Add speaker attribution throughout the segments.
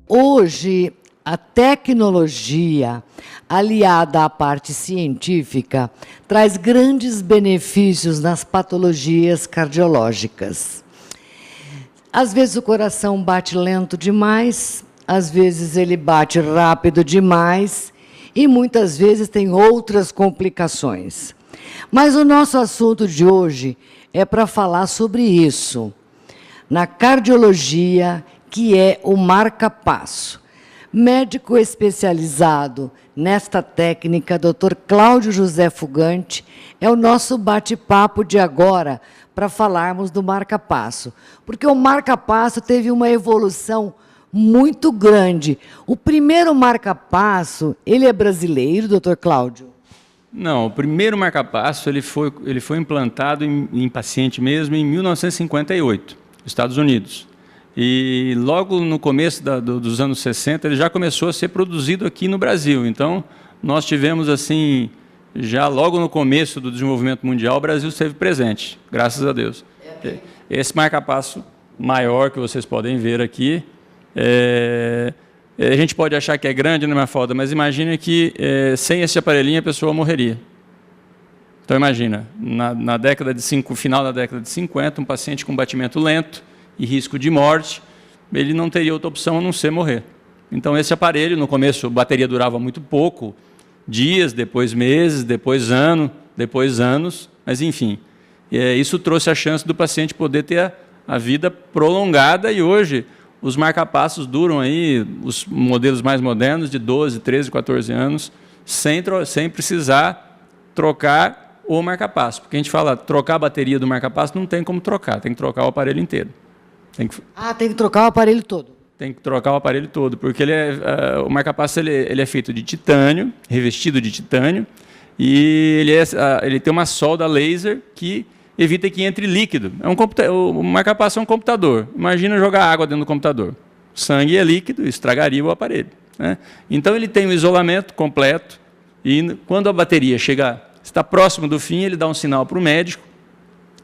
Speaker 1: Hoje, a tecnologia, aliada à parte científica, traz grandes benefícios nas patologias cardiológicas. Às vezes o coração bate lento demais, às vezes ele bate rápido demais e muitas vezes tem outras complicações. Mas o nosso assunto de hoje é para falar sobre isso, na cardiologia, que é o marca-passo. Médico especializado nesta técnica, Dr. Cláudio José Fugante, é o nosso bate-papo de agora para falarmos do marca-passo. Porque o marca-passo teve uma evolução muito grande. O primeiro marca-passo, ele é brasileiro, Dr. Cláudio?
Speaker 2: Não, o primeiro marca-passo ele foi implantado em paciente mesmo em 1958, nos Estados Unidos. E logo no começo dos anos 60, ele já começou a ser produzido aqui no Brasil. Então, nós tivemos, assim, já logo no começo do desenvolvimento mundial, o Brasil esteve presente, graças a Deus. Esse marca-passo maior que vocês podem ver aqui, a gente pode achar que é grande, né, Mafalda? Mas imagine que sem esse aparelhinho a pessoa morreria. Então, imagina, final da década de 50, um paciente com batimento lento, e risco de morte, ele não teria outra opção a não ser morrer. Então, esse aparelho, no começo, a bateria durava muito pouco, dias, depois meses, depois anos, mas, enfim, isso trouxe a chance do paciente poder ter a vida prolongada e hoje os marca-passos duram aí, os modelos mais modernos, de 12, 13, 14 anos, sem precisar trocar o marca-passo. Porque a gente fala, trocar a bateria do marca-passo, não tem como trocar, tem que trocar o aparelho inteiro. Tem que trocar o aparelho todo. Tem que trocar o aparelho todo, porque o marca-passo ele é feito de titânio, revestido de titânio, e ele tem uma solda laser que evita que entre líquido. O marca-passo é um computador. Imagina jogar água dentro do computador. O sangue é líquido, estragaria o aparelho, né? Então, ele tem um isolamento completo, e quando a bateria está próximo do fim, ele dá um sinal para o médico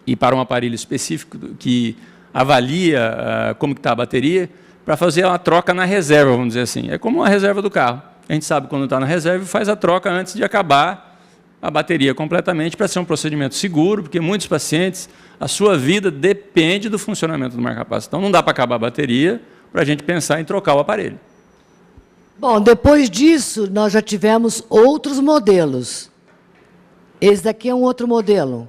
Speaker 2: e para um aparelho específico que avalia como está a bateria, para fazer uma troca na reserva, vamos dizer assim. É como uma reserva do carro. A gente sabe quando está na reserva e faz a troca antes de acabar a bateria completamente, para ser um procedimento seguro, porque muitos pacientes, a sua vida depende do funcionamento do marca-passo. Então, não dá para acabar a bateria para a gente pensar em trocar o aparelho.
Speaker 1: Bom, depois disso, nós já tivemos outros modelos. Esse daqui é um outro modelo.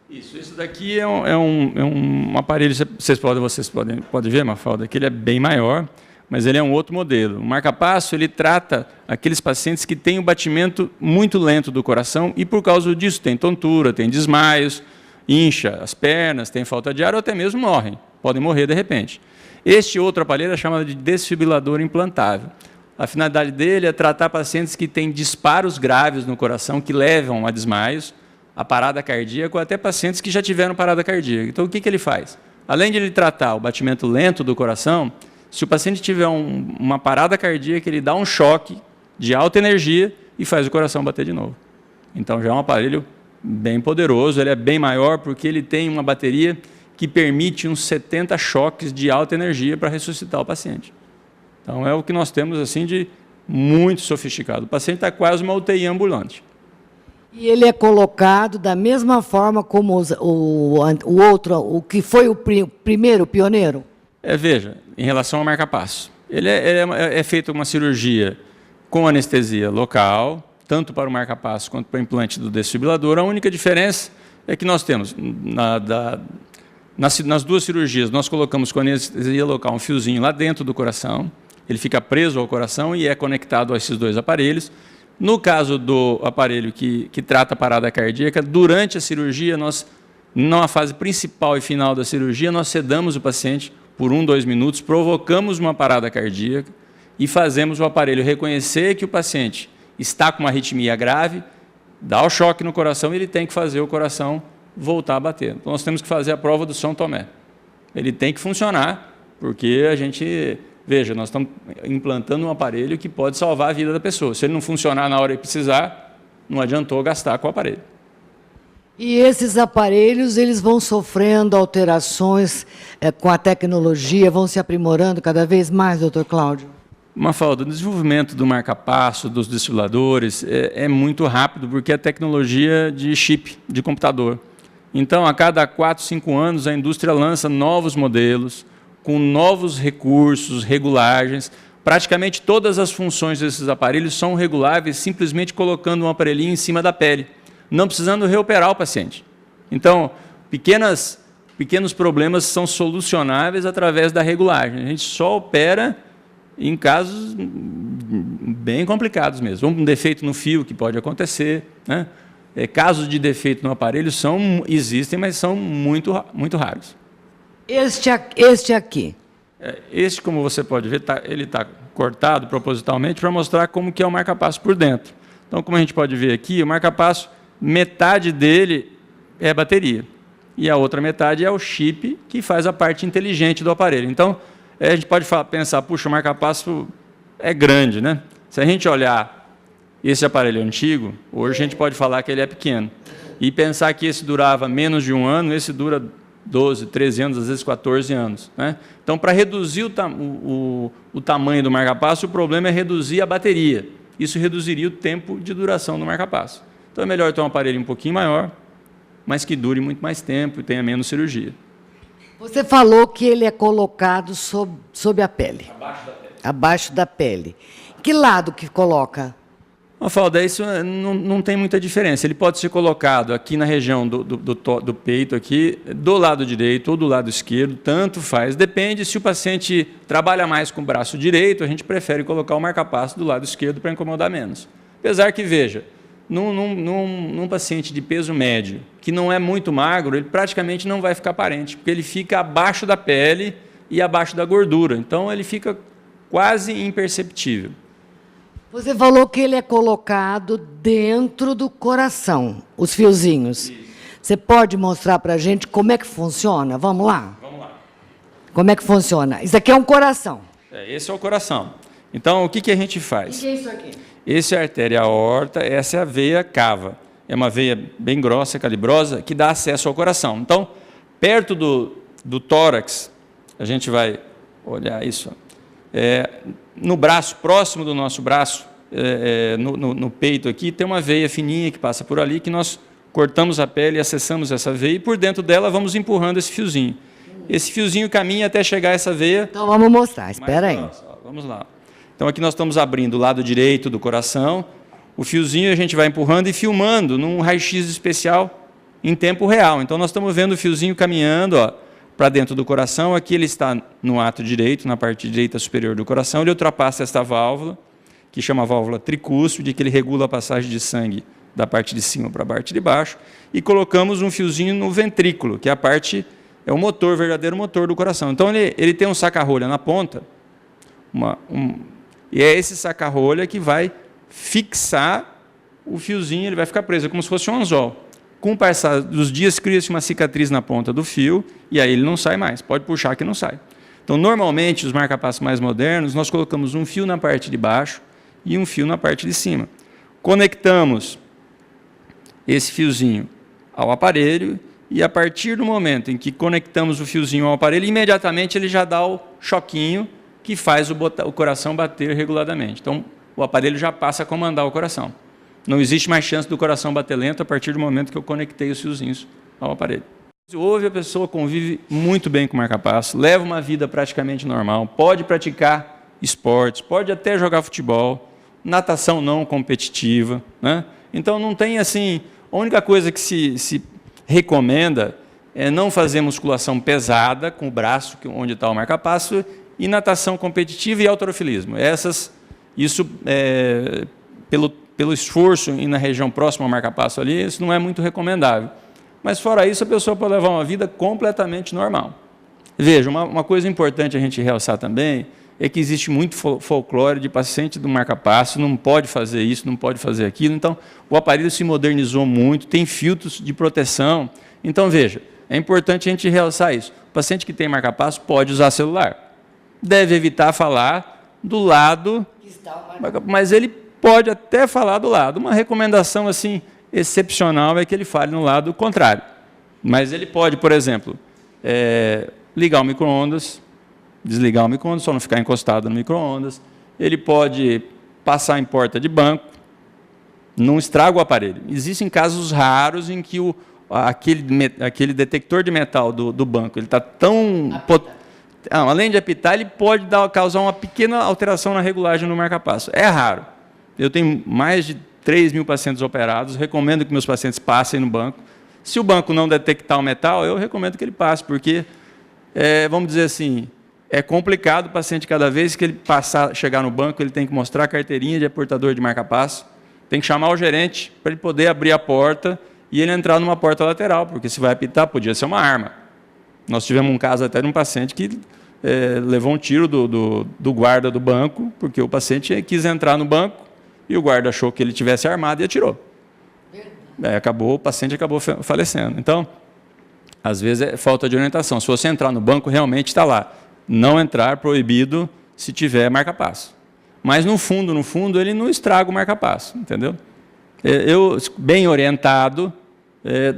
Speaker 2: Isso, esse daqui é um aparelho, vocês podem ver, Mafalda, que ele é bem maior, mas ele é um outro modelo. O marca-passo, ele trata aqueles pacientes que têm o batimento muito lento do coração e, por causa disso, tem tontura, tem desmaios, incha as pernas, tem falta de ar ou até mesmo morrem, podem morrer de repente. Este outro aparelho é chamado de desfibrilador implantável. A finalidade dele é tratar pacientes que têm disparos graves no coração, que levam a desmaios, a parada cardíaca, ou até pacientes que já tiveram parada cardíaca. Então, o que ele faz? Além de ele tratar o batimento lento do coração, se o paciente tiver uma parada cardíaca, ele dá um choque de alta energia e faz o coração bater de novo. Então, já é um aparelho bem poderoso, ele é bem maior porque ele tem uma bateria que permite uns 70 choques de alta energia para ressuscitar o paciente. Então, é o que nós temos assim de muito sofisticado. O paciente está quase uma UTI ambulante.
Speaker 1: E ele é colocado da mesma forma como o outro, o que foi o primeiro, o pioneiro?
Speaker 2: Veja, em relação ao marca-passo, ele é feita uma cirurgia com anestesia local, tanto para o marca-passo quanto para o implante do desfibrilador. A única diferença é que nós temos, nas duas cirurgias, nós colocamos com anestesia local um fiozinho lá dentro do coração, ele fica preso ao coração e é conectado a esses dois aparelhos. No caso do aparelho que trata a parada cardíaca, durante a cirurgia, na fase principal e final da cirurgia, nós sedamos o paciente por 1, 2 minutos, provocamos uma parada cardíaca e fazemos o aparelho reconhecer que o paciente está com uma arritmia grave, dá o choque no coração e ele tem que fazer o coração voltar a bater. Então, nós temos que fazer a prova do São Tomé. Ele tem que funcionar, porque a gente Veja, nós estamos implantando um aparelho que pode salvar a vida da pessoa. Se ele não funcionar na hora que precisar, não adiantou gastar com o aparelho.
Speaker 1: E esses aparelhos, eles vão sofrendo alterações com a tecnologia, vão se aprimorando cada vez mais, doutor Cláudio?
Speaker 2: Mafalda, o desenvolvimento do marca-passo, dos desfibriladores, é muito rápido, porque é tecnologia de chip, de computador. Então, a cada 4, 5 anos, a indústria lança novos modelos, com novos recursos, regulagens. Praticamente todas as funções desses aparelhos são reguláveis simplesmente colocando um aparelhinho em cima da pele, não precisando reoperar o paciente. Então, pequenos problemas são solucionáveis através da regulagem. A gente só opera em casos bem complicados mesmo. Um defeito no fio que pode acontecer, né? Casos de defeito no aparelho existem, mas são muito raros.
Speaker 1: Este aqui.
Speaker 2: Este, como você pode ver, ele está cortado propositalmente para mostrar como que é o marca-passo por dentro. Então, como a gente pode ver aqui, o marca-passo, metade dele é a bateria. E a outra metade é o chip que faz a parte inteligente do aparelho. Então, a gente pode pensar, puxa, o marca-passo é grande, né? Se a gente olhar esse aparelho antigo, hoje a gente pode falar que ele é pequeno. E pensar que esse durava menos de 1 ano, esse dura 12, 13 anos, às vezes 14 anos. Né? Então, para reduzir o tamanho do marca-passo, o problema é reduzir a bateria. Isso reduziria o tempo de duração do marca-passo. Então, é melhor ter um aparelho um pouquinho maior, mas que dure muito mais tempo e tenha menos cirurgia.
Speaker 1: Você falou que ele é colocado sob a pele.
Speaker 2: Abaixo da pele.
Speaker 1: Abaixo da pele. Que lado que coloca?
Speaker 2: Mafalda, isso não tem muita diferença. Ele pode ser colocado aqui na região do peito, aqui, do lado direito ou do lado esquerdo, tanto faz. Depende, se o paciente trabalha mais com o braço direito, a gente prefere colocar o marca-passo do lado esquerdo para incomodar menos. Apesar que, veja, num paciente de peso médio, que não é muito magro, ele praticamente não vai ficar aparente, porque ele fica abaixo da pele e abaixo da gordura. Então, ele fica quase imperceptível.
Speaker 1: Você falou que ele é colocado dentro do coração, os fiozinhos. Isso. Você pode mostrar para a gente como é que funciona? Vamos lá?
Speaker 2: Vamos lá.
Speaker 1: Como é que funciona? Isso aqui é um coração.
Speaker 2: Esse é o coração. Então, o que a gente faz?
Speaker 1: O que é isso aqui?
Speaker 2: Esse é a artéria aorta, essa é a veia cava. É uma veia bem grossa, calibrosa, que dá acesso ao coração. Então, perto do tórax, a gente vai olhar isso, no braço, próximo do nosso braço, no peito aqui, tem uma veia fininha que passa por ali, que nós cortamos a pele e acessamos essa veia, e por dentro dela vamos empurrando esse fiozinho. Esse fiozinho caminha até chegar a essa veia.
Speaker 1: Então vamos mostrar, espera aí.
Speaker 2: Vamos lá. Então aqui nós estamos abrindo o lado direito do coração, o fiozinho a gente vai empurrando e filmando num raio-x especial em tempo real. Então nós estamos vendo o fiozinho caminhando, ó, para dentro do coração. Aqui ele está no ato direito, na parte direita superior do coração. Ele ultrapassa esta válvula, que chama válvula tricúspide, que ele regula a passagem de sangue da parte de cima para a parte de baixo. E colocamos um fiozinho no ventrículo, que é o motor, o verdadeiro motor do coração. Então ele tem um saca-rolha na ponta, e é esse saca-rolha que vai fixar o fiozinho, ele vai ficar preso, é como se fosse um anzol. Com o passar dos dias, cria-se uma cicatriz na ponta do fio, e aí ele não sai mais, pode puxar que não sai. Então, normalmente, os marca-passos mais modernos, nós colocamos um fio na parte de baixo e um fio na parte de cima. Conectamos esse fiozinho ao aparelho, e a partir do momento em que conectamos o fiozinho ao aparelho, imediatamente ele já dá o choquinho que faz o coração bater regularmente. Então, o aparelho já passa a comandar o coração. Não existe mais chance do coração bater lento a partir do momento que eu conectei os fiozinhos ao aparelho. Hoje a pessoa convive muito bem com o marca-passo, leva uma vida praticamente normal, pode praticar esportes, pode até jogar futebol, natação não competitiva, né? Então não tem assim, a única coisa que se recomenda é não fazer musculação pesada com o braço, onde está o marca-passo, e natação competitiva e halterofilismo. Isso pelo esforço e na região próxima ao marca-passo ali, isso não é muito recomendável. Mas fora isso, a pessoa pode levar uma vida completamente normal. Veja, uma coisa importante a gente realçar também é que existe muito folclore de paciente do marca-passo, não pode fazer isso, não pode fazer aquilo. Então, o aparelho se modernizou muito, tem filtros de proteção. Então, veja, é importante a gente realçar isso. O paciente que tem marca-passo pode usar celular, deve evitar falar do lado, mas ele pode até falar do lado. Uma recomendação assim excepcional é que ele fale no lado contrário. Mas ele pode, por exemplo, ligar o micro-ondas, desligar o micro-ondas, só não ficar encostado no micro-ondas. Ele pode passar em porta de banco, não estraga o aparelho. Existem casos raros em que aquele detector de metal do banco ele está tão... além de apitar, ele pode causar uma pequena alteração na regulagem no marca-passo. É raro. Eu tenho mais de 3.000 pacientes operados, recomendo que meus pacientes passem no banco. Se o banco não detectar o metal, eu recomendo que ele passe, porque, vamos dizer assim, é complicado o paciente, cada vez que ele chegar no banco, ele tem que mostrar a carteirinha de portador de marca-passo, tem que chamar o gerente para ele poder abrir a porta e ele entrar numa porta lateral, porque se vai apitar, podia ser uma arma. Nós tivemos um caso até de um paciente que levou um tiro do guarda do banco, porque o paciente quis entrar no banco e o guarda achou que ele tivesse armado e atirou. O paciente acabou falecendo. Então, às vezes é falta de orientação. Se você entrar no banco, realmente está lá. Não entrar, proibido, se tiver marca-passo. Mas, no fundo, ele não estraga o marca-passo, entendeu? Bem orientado,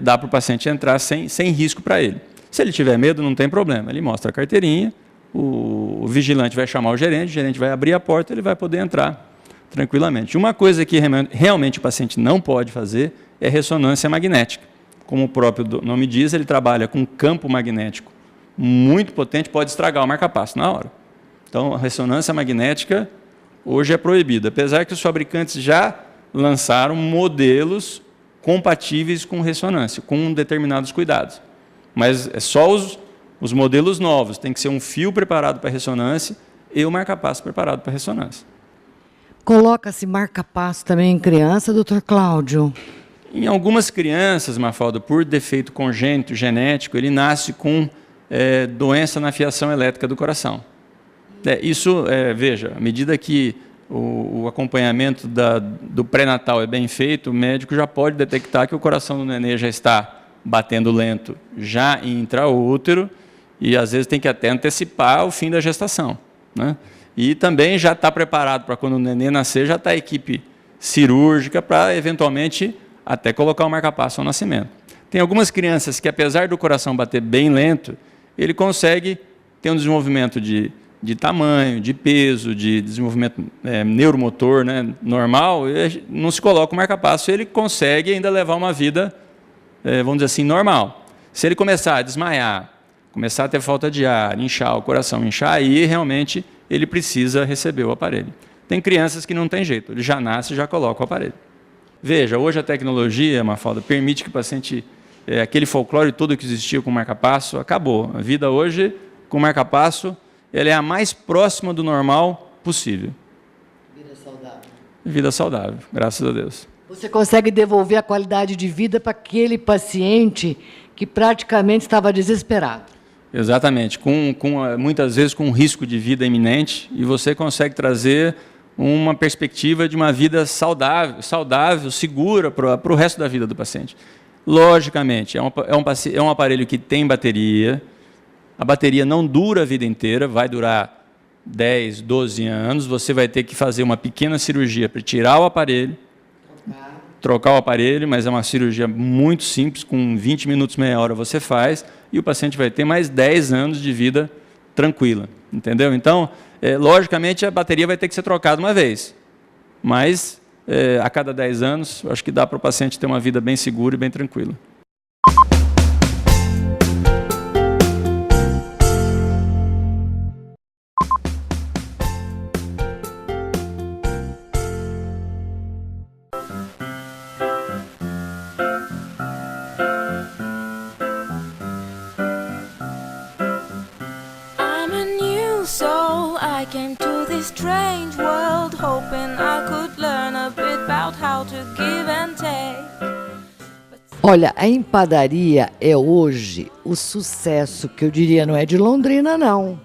Speaker 2: dá para o paciente entrar sem risco para ele. Se ele tiver medo, não tem problema. Ele mostra a carteirinha, o vigilante vai chamar o gerente vai abrir a porta, ele vai poder entrar tranquilamente. Uma coisa que realmente o paciente não pode fazer é ressonância magnética. Como o próprio nome diz, ele trabalha com campo magnético muito potente, pode estragar o marca-passo na hora. Então, a ressonância magnética hoje é proibida, apesar que os fabricantes já lançaram modelos compatíveis com ressonância, com determinados cuidados. Mas é só os modelos novos, tem que ser um fio preparado para ressonância e o marca-passo preparado para ressonância.
Speaker 1: Coloca-se marca-passo também em criança, doutor Cláudio?
Speaker 2: Em algumas crianças, Mafalda, por defeito congênito, genético, ele nasce com doença na fiação elétrica do coração. Veja, à medida que o acompanhamento do pré-natal é bem feito, o médico já pode detectar que o coração do nenê já está batendo lento, já em intraútero, e às vezes tem que até antecipar o fim da gestação, né? E também já está preparado para quando o nenê nascer, já está a equipe cirúrgica para, eventualmente, até colocar o marca-passo ao nascimento. Tem algumas crianças que, apesar do coração bater bem lento, ele consegue ter um desenvolvimento de tamanho, de peso, de desenvolvimento neuromotor, né, normal, e não se coloca o marca-passo, ele consegue ainda levar uma vida, vamos dizer assim, normal. Se ele começar a desmaiar, começar a ter falta de ar, inchar, o coração inchar, aí realmente ele precisa receber o aparelho. Tem crianças que não tem jeito, ele já nasce e já coloca o aparelho. Veja, hoje a tecnologia, Mafalda, permite que o paciente, aquele folclore todo que existia com marca-passo, acabou. A vida hoje, com marca-passo, ela é a mais próxima do normal possível.
Speaker 1: Vida saudável.
Speaker 2: Vida saudável, graças a Deus.
Speaker 1: Você consegue devolver a qualidade de vida para aquele paciente que praticamente estava desesperado.
Speaker 2: Exatamente, muitas vezes com um risco de vida iminente, e você consegue trazer uma perspectiva de uma vida saudável, segura para o resto da vida do paciente. Logicamente, é um aparelho que tem bateria, a bateria não dura a vida inteira, vai durar 10, 12 anos, você vai ter que fazer uma pequena cirurgia para tirar o aparelho, trocar o aparelho, mas é uma cirurgia muito simples, com 20 minutos, meia hora você faz, e o paciente vai ter mais 10 anos de vida tranquila, entendeu? Então, logicamente, a bateria vai ter que ser trocada uma vez, mas a cada 10 anos, acho que dá para o paciente ter uma vida bem segura e bem tranquila.
Speaker 3: Strange world, hoping I could learn a bit about how to give and take.
Speaker 1: Olha, a empadaria é hoje o sucesso, que eu diria não é de Londrina, não.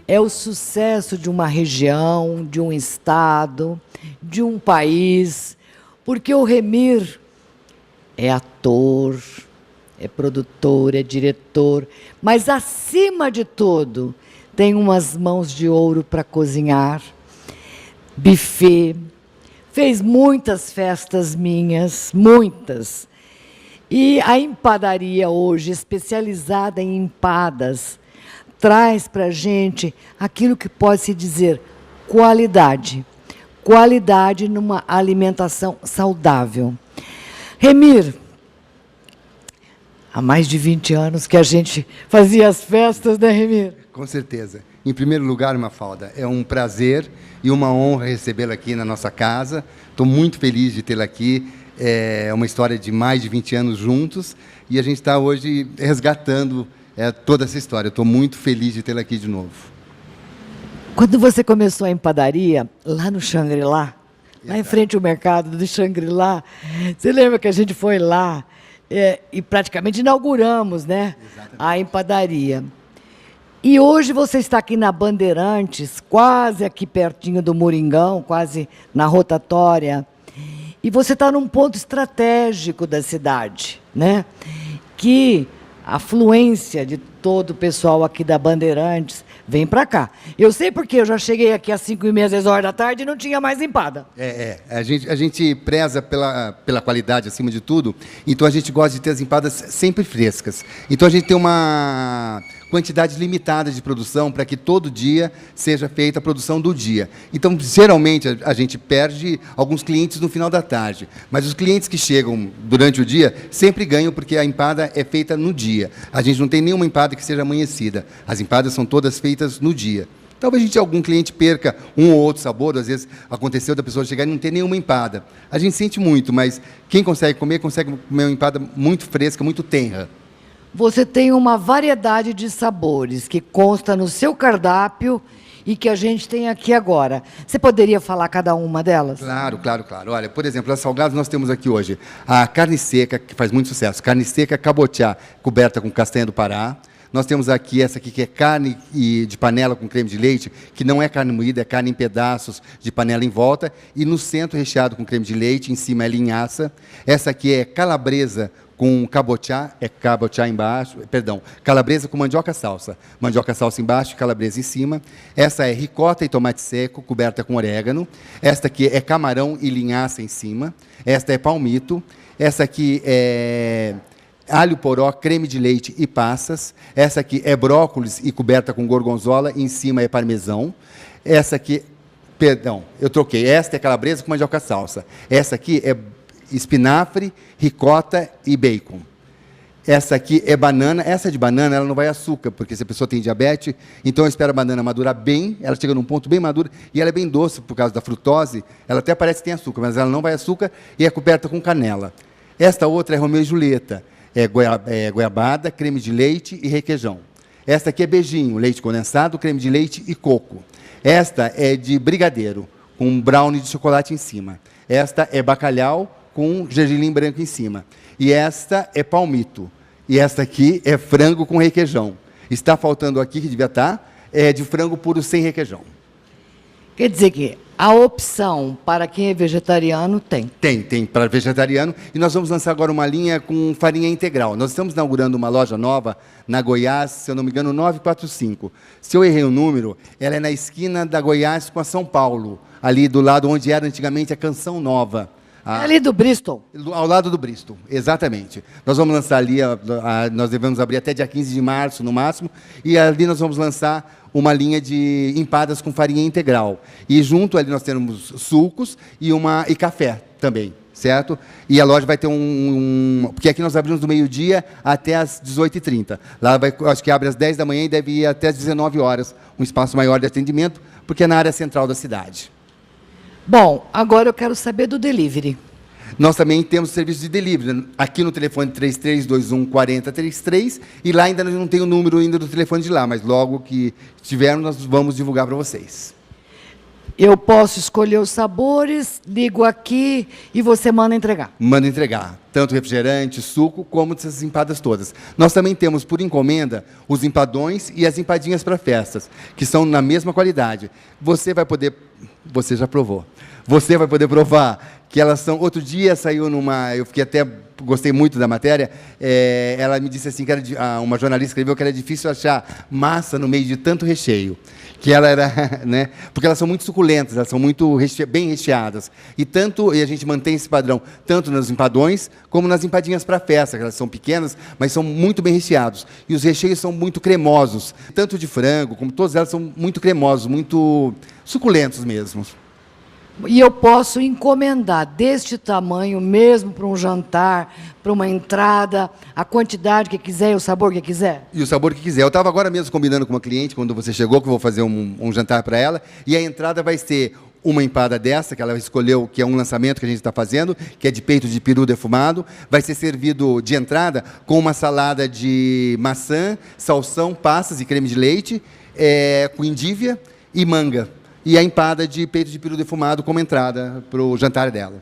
Speaker 1: É o sucesso de uma região, de um estado, de um país, porque o Remir é ator, é produtor, é diretor, mas, acima de tudo, tem umas mãos de ouro para cozinhar, buffet, fez muitas festas minhas, muitas. E a empadaria hoje, especializada em empadas, traz para a gente aquilo que pode se dizer qualidade. Qualidade numa alimentação saudável. Remir, há mais de 20 anos que a gente fazia as festas, né, Remir?
Speaker 4: Com certeza. Em primeiro lugar, Mafalda, é um prazer e uma honra recebê-la aqui na nossa casa. Estou muito feliz de tê-la aqui. É uma história de mais de 20 anos juntos e a gente está hoje resgatando toda essa história. Estou muito feliz de tê-la aqui de novo.
Speaker 1: Quando você começou a empadaria, lá no Shangri-La, lá em frente ao mercado do Shangri-La, você lembra que a gente foi lá e praticamente inauguramos, né, a empadaria. E hoje você está aqui na Bandeirantes, quase aqui pertinho do Moringão, quase na rotatória, e você está num ponto estratégico da cidade, né, que a afluência de todo o pessoal aqui da Bandeirantes vem para cá. Eu sei porque eu já cheguei aqui às 5h30, 6 horas da tarde e não tinha mais empada.
Speaker 4: A gente preza pela qualidade acima de tudo, então a gente gosta de ter as empadas sempre frescas. Então a gente tem uma quantidade limitada de produção para que todo dia seja feita a produção do dia. Então, geralmente, a gente perde alguns clientes no final da tarde, mas os clientes que chegam durante o dia sempre ganham porque a empada é feita no dia. A gente não tem nenhuma empada que seja amanhecida. As empadas são todas feitas no dia. Talvez a gente, algum cliente perca um ou outro sabor, às vezes aconteceu da pessoa chegar e não ter nenhuma empada. A gente sente muito, mas quem consegue comer uma empada muito fresca, muito tenra.
Speaker 1: Você tem uma variedade de sabores que consta no seu cardápio e que a gente tem aqui agora. Você poderia falar cada uma delas?
Speaker 4: Claro. Olha, por exemplo, as salgadas nós temos aqui hoje a carne seca, que faz muito sucesso. Carne seca cabotiá, coberta com castanha do Pará. Nós temos aqui essa aqui que é carne de panela com creme de leite, que não é carne moída, é carne em pedaços de panela em volta, e no centro recheado com creme de leite, em cima é linhaça. Essa aqui é calabresa com cabotiá, embaixo, calabresa com mandioca salsa embaixo e calabresa em cima. Essa é ricota e tomate seco, coberta com orégano. Esta aqui é camarão e linhaça em cima. Esta é palmito. Essa aqui é alho poró, creme de leite e passas. Essa aqui é brócolis e coberta com gorgonzola, em cima é parmesão. Essa aqui, eu troquei. Esta é calabresa com mandioca salsa. Essa aqui é espinafre, ricota e bacon. Essa aqui é banana. Essa de banana, ela não vai açúcar, porque se a pessoa tem diabetes, então eu espero a banana madurar bem, ela chega num ponto bem maduro, e ela é bem doce por causa da frutose, ela até parece que tem açúcar, mas ela não vai açúcar e é coberta com canela. Esta outra é Romeu e Julieta, é goiabada, creme de leite e requeijão. Esta aqui é beijinho, leite condensado, creme de leite e coco. Esta é de brigadeiro, com um brownie de chocolate em cima. Esta é bacalhau, com gergelim branco em cima. E esta é palmito. E esta aqui é frango com requeijão. Está faltando aqui, que devia estar, é de frango puro sem requeijão.
Speaker 1: Quer dizer que a opção para quem é vegetariano tem?
Speaker 4: Tem para vegetariano. E nós vamos lançar agora uma linha com farinha integral. Nós estamos inaugurando uma loja nova na Goiás, se eu não me engano, 945. Se eu errei o número, ela é na esquina da Goiás com a São Paulo, ali do lado onde era antigamente a Canção Nova.
Speaker 1: Ali do Bristol.
Speaker 4: Ao lado do Bristol, exatamente. Nós vamos lançar ali, nós devemos abrir até dia 15 de março, no máximo, e ali nós vamos lançar uma linha de empadas com farinha integral. E junto ali nós temos sucos e café também, certo? E a loja vai ter porque aqui nós abrimos do meio-dia até às 18h30. Lá acho que abre às 10 da manhã e deve ir até às 19 horas, um espaço maior de atendimento, porque é na área central da cidade.
Speaker 1: Bom, agora eu quero saber do delivery.
Speaker 4: Nós também temos serviço de delivery, aqui no telefone 3321-4033, e lá ainda não tem o número ainda do telefone de lá, mas logo que tivermos, nós vamos divulgar para vocês.
Speaker 1: Eu posso escolher os sabores, ligo aqui e você manda entregar?
Speaker 4: Manda entregar, tanto refrigerante, suco, como essas empadas todas. Nós também temos, por encomenda, os empadões e as empadinhas para festas, que são na mesma qualidade. Você vai poder... Você já provou. Você vai poder provar que elas são... Outro dia saiu numa... Eu fiquei até... Gostei muito da matéria. Ela me disse assim, que uma jornalista escreveu que era difícil achar massa no meio de tanto recheio. Que ela era... Né? Porque elas são muito suculentas, elas são muito bem recheadas. E a gente mantém esse padrão, tanto nos empadões, como nas empadinhas para festa, que elas são pequenas, mas são muito bem recheados. E os recheios são muito cremosos. Tanto de frango, como todas elas são muito cremosos, muito suculentos mesmo.
Speaker 1: E eu posso encomendar deste tamanho mesmo para um jantar, para uma entrada, a quantidade que quiser e o sabor que quiser?
Speaker 4: E o sabor que quiser. Eu estava agora mesmo combinando com uma cliente, quando você chegou, que eu vou fazer um jantar para ela, e a entrada vai ser uma empada dessa, que ela escolheu, que é um lançamento que a gente está fazendo, que é de peito de peru defumado, vai ser servido de entrada com uma salada de maçã, salsão, passas e creme de leite, com endívia e manga. E a empada de peito de peru defumado como entrada para o jantar dela.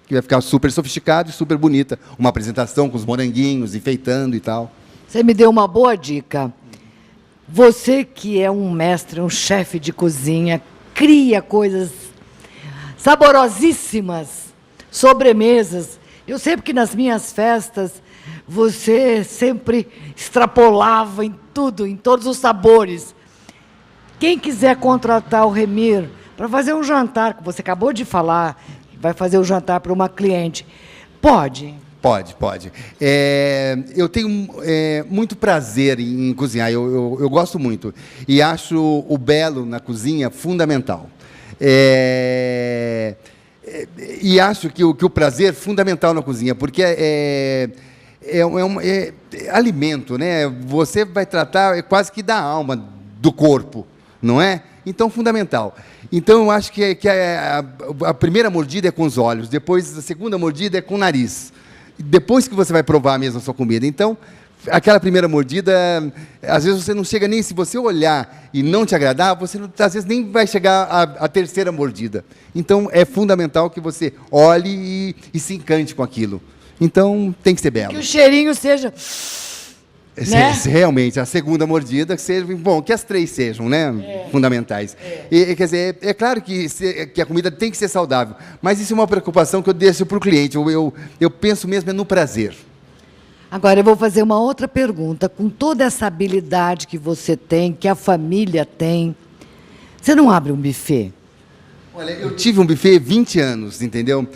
Speaker 4: Que vai ficar super sofisticado e super bonita. Uma apresentação com os moranguinhos, enfeitando e tal.
Speaker 1: Você me deu uma boa dica. Você que é um mestre, um chefe de cozinha, cria coisas saborosíssimas, sobremesas. Eu sei porque nas minhas festas você sempre extrapolava em tudo, em todos os sabores. Quem quiser contratar o Remir para fazer um jantar, que você acabou de falar, vai fazer o jantar para uma cliente, pode?
Speaker 4: Pode. Eu tenho muito prazer em cozinhar, eu gosto muito. E acho o belo na cozinha fundamental. E acho que o prazer é fundamental na cozinha, porque alimento, né? Você vai tratar quase que da alma, do corpo. Não é? Então, fundamental. Então, eu acho que a primeira mordida é com os olhos, depois a segunda mordida é com o nariz. Depois que você vai provar mesmo a sua comida. Então, aquela primeira mordida, às vezes você não chega nem, se você olhar e não te agradar, você às vezes nem vai chegar à terceira mordida. Então, é fundamental que você olhe e se encante com aquilo. Então, tem que ser belo.
Speaker 1: Que o cheirinho seja... Né?
Speaker 4: Realmente, a segunda mordida, que seja, bom, que as três sejam, né, fundamentais. E, quer dizer, é claro que a comida tem que ser saudável, mas isso é uma preocupação que eu deixo para o cliente. Eu penso mesmo no prazer.
Speaker 1: Agora, eu vou fazer uma outra pergunta. Com toda essa habilidade que você tem, que a família tem, você não abre um buffet?
Speaker 4: Olha, eu tive um buffet 20 anos, entendeu?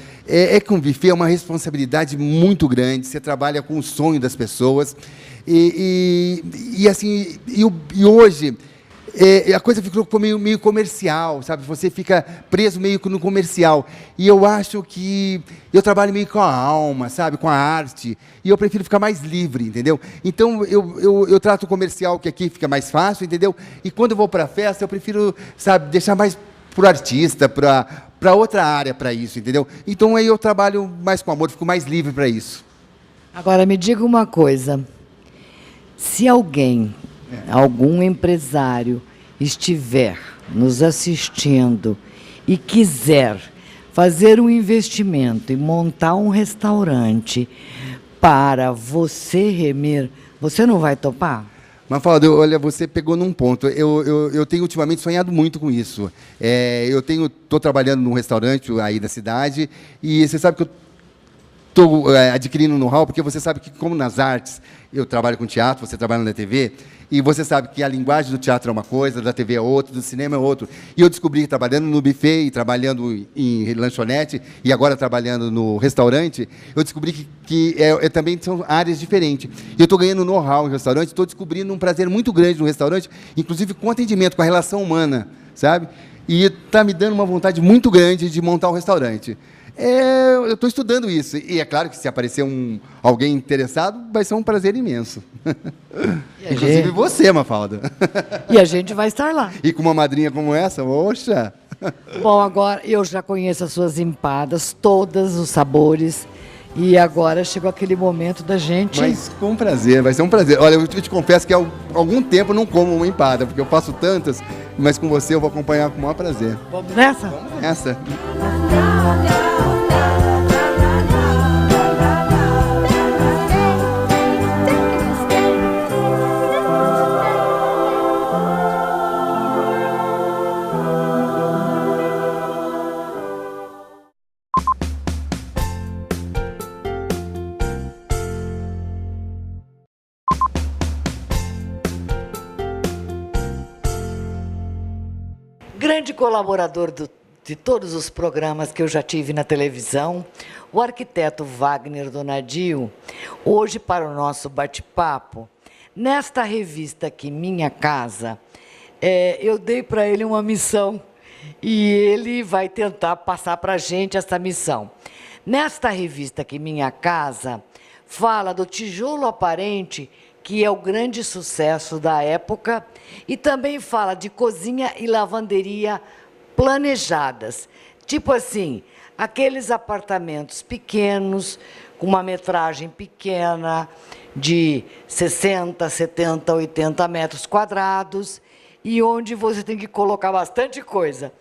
Speaker 4: Que um buffet é uma responsabilidade muito grande, você trabalha com o sonho das pessoas, e hoje a coisa ficou meio comercial, sabe? Você fica preso meio que no comercial. E eu acho que eu trabalho meio com a alma, sabe? Com a arte. E eu prefiro ficar mais livre, entendeu? Então, eu trato o comercial, que aqui fica mais fácil, entendeu? E quando eu vou para a festa, eu prefiro, sabe, deixar mais para o artista, para outra área, para isso, entendeu? Então, aí eu trabalho mais com amor, fico mais livre para isso.
Speaker 1: Agora, me diga uma coisa. Se alguém, algum empresário, estiver nos assistindo e quiser fazer um investimento e montar um restaurante para você, Remir, você não vai topar?
Speaker 4: Mafalda, olha, você pegou num ponto. Eu tenho ultimamente sonhado muito com isso. Estou trabalhando num restaurante aí da cidade e você sabe que eu estou adquirindo know-how, porque você sabe que, como nas artes, eu trabalho com teatro, você trabalha na TV, e você sabe que a linguagem do teatro é uma coisa, da TV é outra, do cinema é outra. E eu descobri, trabalhando no buffet, e trabalhando em lanchonete, e agora trabalhando no restaurante, eu descobri que também são áreas diferentes. E eu estou ganhando know-how em restaurante, estou descobrindo um prazer muito grande no restaurante, inclusive com atendimento, com a relação humana, sabe? E está me dando uma vontade muito grande de montar um restaurante. Eu estou estudando isso. E é claro que se aparecer alguém interessado, vai ser um prazer imenso. Inclusive você, Mafalda.
Speaker 1: E a gente vai estar lá.
Speaker 4: E com uma madrinha como essa, oxa!
Speaker 1: Bom, agora eu já conheço as suas empadas, todos os sabores. E agora chegou aquele momento da gente...
Speaker 4: Mas com prazer, vai ser um prazer. Olha, eu te confesso que há algum tempo eu não como uma empada, porque eu faço tantas, mas com você eu vou acompanhar com o maior prazer.
Speaker 1: Vamos nessa?
Speaker 4: Vamos nessa.
Speaker 1: grande colaborador de todos os programas que eu já tive na televisão, o arquiteto Wagner Donadio, hoje para o nosso bate-papo, nesta revista aqui, Minha Casa, eu dei para ele uma missão e ele vai tentar passar para a gente essa missão. Nesta revista aqui, Minha Casa, fala do tijolo aparente, que é o grande sucesso da época, e também fala de cozinha e lavanderia planejadas. Tipo assim, aqueles apartamentos pequenos, com uma metragem pequena, de 60, 70, 80 metros quadrados, e onde você tem que colocar bastante coisa.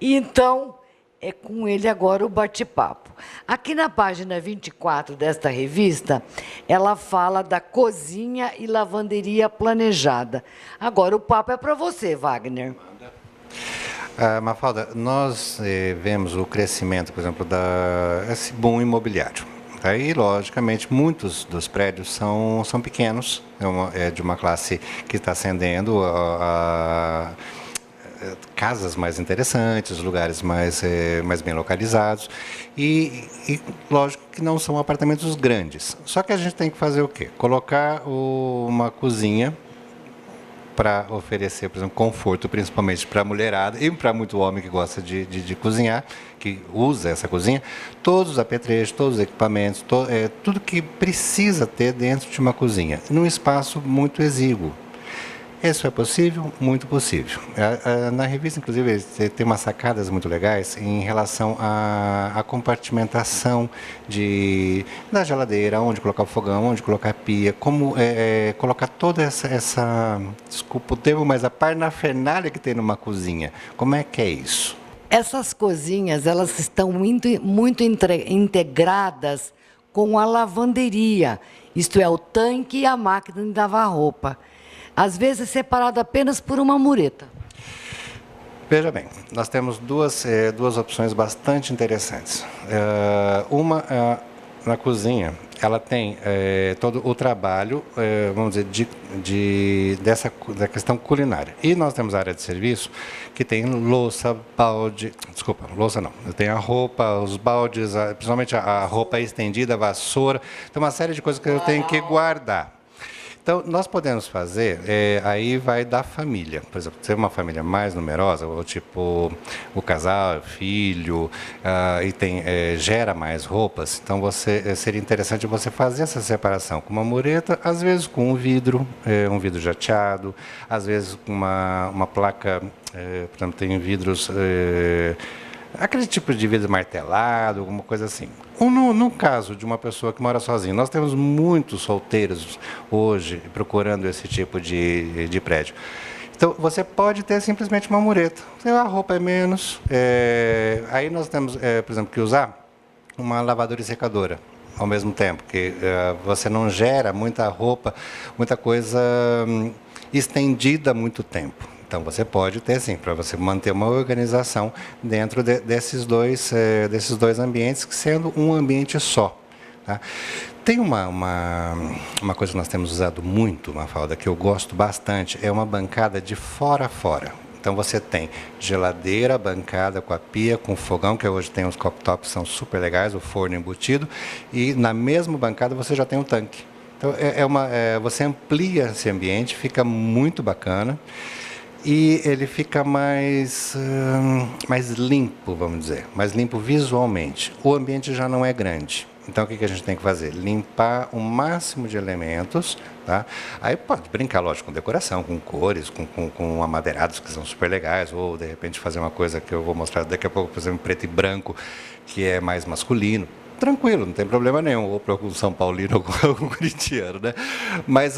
Speaker 1: E então, é com ele agora o bate-papo. Aqui na página 24 desta revista, ela fala da cozinha e lavanderia planejada. Agora o papo é para você, Wagner.
Speaker 5: Mafalda, nós vemos o crescimento, por exemplo, desse boom imobiliário. Aí, logicamente, muitos dos prédios são pequenos, é de uma classe que está ascendendo a casas mais interessantes, lugares mais bem localizados e, lógico, que não são apartamentos grandes. Só que a gente tem que fazer o quê? Colocar uma cozinha para oferecer, por exemplo, conforto, principalmente para a mulherada e para muito homem que gosta de cozinhar, que usa essa cozinha, todos os apetrechos, todos os equipamentos, tudo que precisa ter dentro de uma cozinha, num espaço muito exíguo. Isso é possível? Muito possível. Na revista, inclusive, tem umas sacadas muito legais em relação à compartimentação da geladeira, onde colocar o fogão, onde colocar a pia, como colocar toda essa, desculpa o termo, mas a parafernália que tem numa cozinha. Como é que é isso?
Speaker 1: Essas cozinhas, elas estão muito integradas com a lavanderia, isto é, o tanque e a máquina de lavar roupa. Às vezes separado apenas por uma mureta.
Speaker 5: Veja bem, nós temos duas opções bastante interessantes. Uma, na cozinha, ela tem todo o trabalho, vamos dizer, da questão culinária. E nós temos a área de serviço, que tem louça, balde... Desculpa, louça não. Tem a roupa, os baldes, principalmente a roupa estendida, a vassoura. Tem uma série de coisas que eu tenho que guardar. Então, nós podemos fazer, aí vai da família. Por exemplo, se é uma família mais numerosa, ou tipo o casal, o filho, e gera mais roupas, então seria interessante você fazer essa separação com uma mureta, às vezes com um vidro jateado, às vezes com uma placa, por exemplo, tem vidros... aquele tipo de vidro martelado, alguma coisa assim. Ou no caso de uma pessoa que mora sozinha, nós temos muitos solteiros hoje procurando esse tipo de prédio. Então, você pode ter simplesmente uma mureta. A roupa é menos. Aí nós temos, por exemplo, que usar uma lavadora e secadora ao mesmo tempo, que você não gera muita roupa, muita coisa estendida há muito tempo. Então, você pode ter, sim, para você manter uma organização dentro desses dois ambientes, sendo um ambiente só. Tá? Tem uma coisa que nós temos usado muito, Mafalda, que eu gosto bastante, é uma bancada de fora a fora. Então, você tem geladeira, bancada com a pia, com fogão, que hoje tem os cooktops, são super legais, o forno embutido, e na mesma bancada você já tem um tanque. Então, você amplia esse ambiente, fica muito bacana. E ele fica mais limpo, vamos dizer, mais limpo visualmente. O ambiente já não é grande. Então, o que a gente tem que fazer? Limpar o máximo de elementos. Tá? Aí pode brincar, lógico, com decoração, com cores, com amadeirados, que são super legais, ou, de repente, fazer uma coisa que eu vou mostrar daqui a pouco, por exemplo, preto e branco, que é mais masculino. Tranquilo, não tem problema nenhum, ou para algum São Paulino ou algum corintiano, né? Mas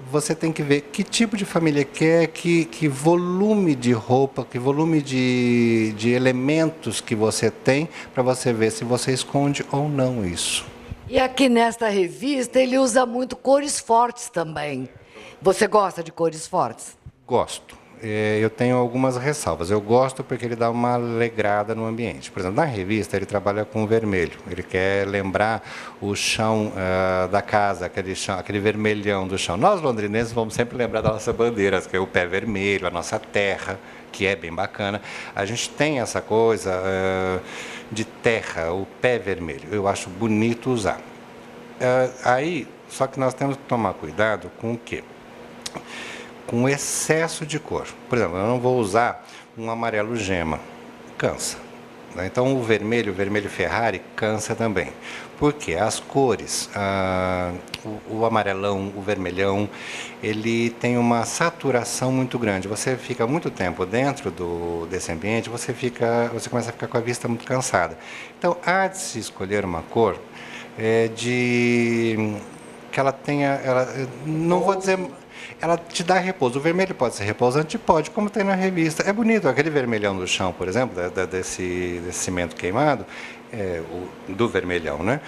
Speaker 5: você tem que ver que tipo de família quer, que volume de roupa, que volume de elementos que você tem, para você ver se você esconde ou não isso.
Speaker 1: E aqui nesta revista ele usa muito cores fortes também. Você gosta de cores fortes?
Speaker 5: Gosto. eu tenho algumas ressalvas. Eu gosto porque ele dá uma alegrada no ambiente. Por exemplo, na revista ele trabalha com vermelho. Ele quer lembrar o chão da casa, aquele vermelhão do chão. Nós londrinenses vamos sempre lembrar da nossa bandeira, que é o pé vermelho, a nossa terra, que é bem bacana. A gente tem essa coisa de terra, o pé vermelho. Eu acho bonito usar. Só que nós temos que tomar cuidado com o quê? Com excesso de cor. Por exemplo, eu não vou usar um amarelo gema, cansa. Então o vermelho Ferrari cansa também. Porque as cores, o amarelão, o vermelhão, ele tem uma saturação muito grande. Você fica muito tempo dentro desse ambiente, você começa a ficar com a vista muito cansada. Então há de se escolher uma cor que ela tenha, não vou dizer, ela te dá repouso. O vermelho pode ser repousante? Pode, como tem na revista. É bonito, aquele vermelhão do chão, por exemplo, desse cimento queimado, do vermelhão, né?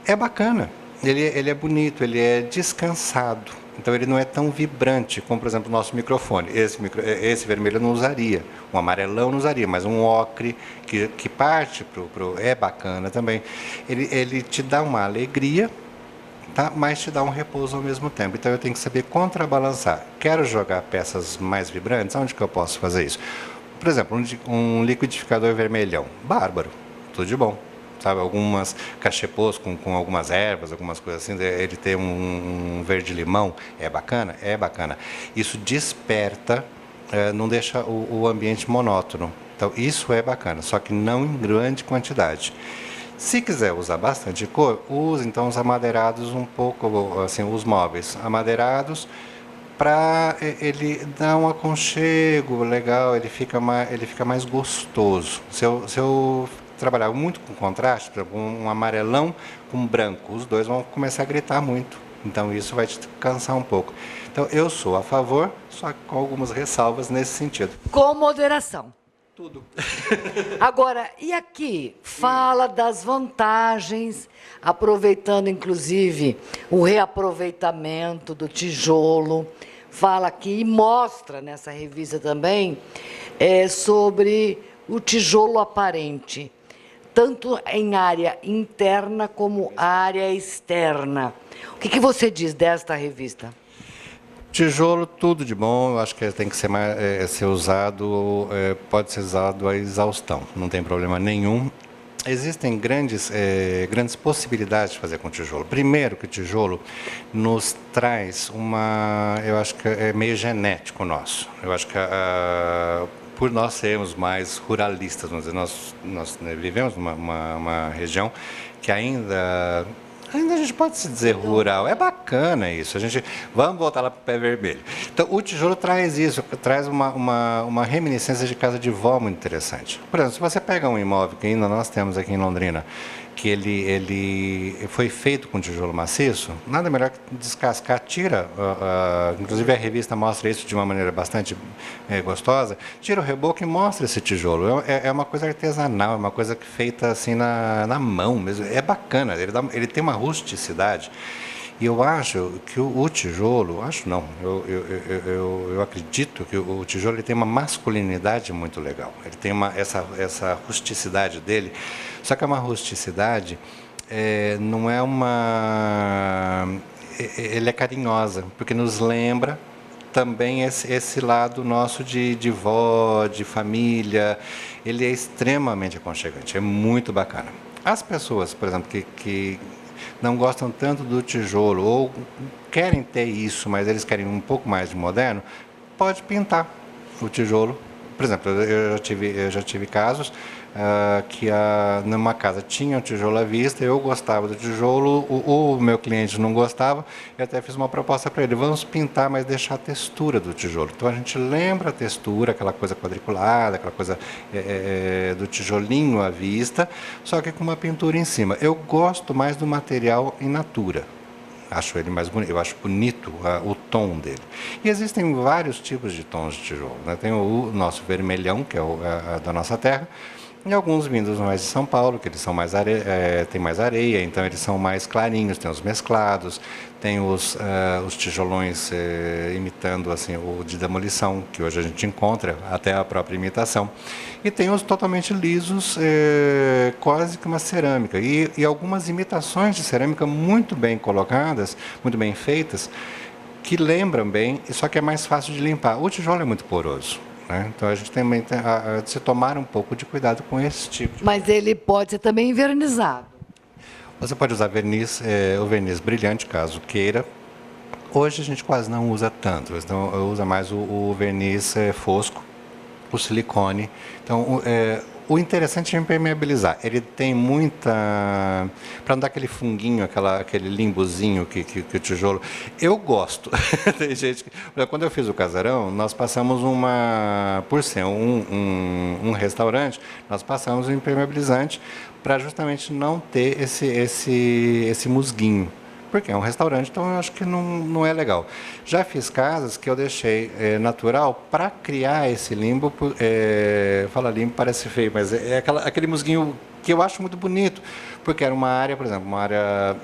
Speaker 5: É bacana, ele é bonito, ele é descansado. Então ele não é tão vibrante como, por exemplo, o nosso microfone. Esse vermelho eu não usaria, um amarelão não usaria, mas um ocre que parte é bacana também. Ele te dá uma alegria, tá? Mas te dá um repouso ao mesmo tempo. Então eu tenho que saber contrabalançar. Quero jogar peças mais vibrantes? Onde que eu posso fazer isso? Por exemplo, um liquidificador vermelhão. Bárbaro, tudo de bom. Sabe, algumas cachepôs com algumas ervas, algumas coisas assim, ele tem um verde-limão, é bacana? É bacana. Isso desperta, não deixa o ambiente monótono. Então isso é bacana, só que não em grande quantidade. Se quiser usar bastante cor, use então os amadeirados um pouco, assim, os móveis amadeirados, para ele dar um aconchego legal, ele fica mais gostoso. Se eu trabalhar muito com contraste, por exemplo, um amarelão com branco, os dois vão começar a gritar muito. Então isso vai te cansar um pouco. Então eu sou a favor, só que com algumas ressalvas nesse sentido.
Speaker 1: Com moderação.
Speaker 5: Tudo.
Speaker 1: Agora, e aqui? Fala das vantagens, aproveitando inclusive o reaproveitamento do tijolo. Fala aqui e mostra nessa revista também sobre o tijolo aparente, tanto em área interna como área externa. O que você diz desta revista?
Speaker 5: Tijolo, tudo de bom. Eu acho que tem que ser usado, pode ser usado a exaustão, não tem problema nenhum. Existem grandes possibilidades de fazer com tijolo. Primeiro que o tijolo nos traz eu acho que é meio genético nosso. Eu acho que por nós sermos mais ruralistas, vamos dizer, nós vivemos numa região que ainda a gente pode se dizer rural. É bacana isso. Vamos voltar lá para o pé vermelho. Então, o tijolo traz isso, traz uma reminiscência de casa de vó muito interessante. Por exemplo, se você pega um imóvel que ainda nós temos aqui em Londrina, que ele foi feito com tijolo maciço, nada melhor que descascar, tira, inclusive a revista mostra isso de uma maneira bastante gostosa, tira o reboco e mostra esse tijolo. É uma coisa artesanal, é uma coisa feita assim na mão mesmo. É bacana, ele tem uma rusticidade. E eu acho que o tijolo, eu acredito que o tijolo ele tem uma masculinidade muito legal. Ele tem essa rusticidade dele, só que é uma rusticidade, não é ele é carinhosa, porque nos lembra também esse lado nosso de vó, de família. Ele é extremamente aconchegante, é muito bacana. As pessoas, por exemplo, que não gostam tanto do tijolo ou querem ter isso, mas eles querem um pouco mais de moderno, pode pintar o tijolo. Por exemplo, eu já tive casos que numa casa tinha o tijolo à vista, eu gostava do tijolo, o meu cliente não gostava, eu até fiz uma proposta para ele, vamos pintar, mas deixar a textura do tijolo. Então a gente lembra a textura, aquela coisa quadriculada, aquela coisa do tijolinho à vista, só que com uma pintura em cima. Eu gosto mais do material in natura. Acho ele mais bonito, eu acho bonito o tom dele. E existem vários tipos de tons de tijolo, né? Tem o nosso vermelhão, que é da nossa terra, E alguns vindos mais de São Paulo, que eles são mais tem mais areia, então eles são mais clarinhos, tem os mesclados, tem os tijolões imitando assim, o de demolição, que hoje a gente encontra, até a própria imitação. E tem os totalmente lisos, quase que uma cerâmica. E algumas imitações de cerâmica muito bem colocadas, muito bem feitas, que lembram bem, só que é mais fácil de limpar. O tijolo é muito poroso. Então a gente também tem a se tomar um pouco de cuidado com esse tipo de...
Speaker 1: Mas ele pode ser também envernizado.
Speaker 5: Você pode usar verniz, o verniz brilhante, caso queira. Hoje a gente quase não usa tanto, então usa mais o verniz fosco, o silicone. Então o interessante é impermeabilizar. Ele tem muita... para não dar aquele funguinho, aquele limbozinho que o tijolo... Eu gosto. Tem gente que... Quando eu fiz o casarão, nós passamos por ser um restaurante, nós passamos um impermeabilizante para justamente não ter esse musguinho. Porque é um restaurante, então eu acho que não é legal. Já fiz casas que eu deixei natural para criar esse limbo. Fala limbo, parece feio, mas é aquele musguinho que eu acho muito bonito. Porque era uma área, por exemplo, uma área...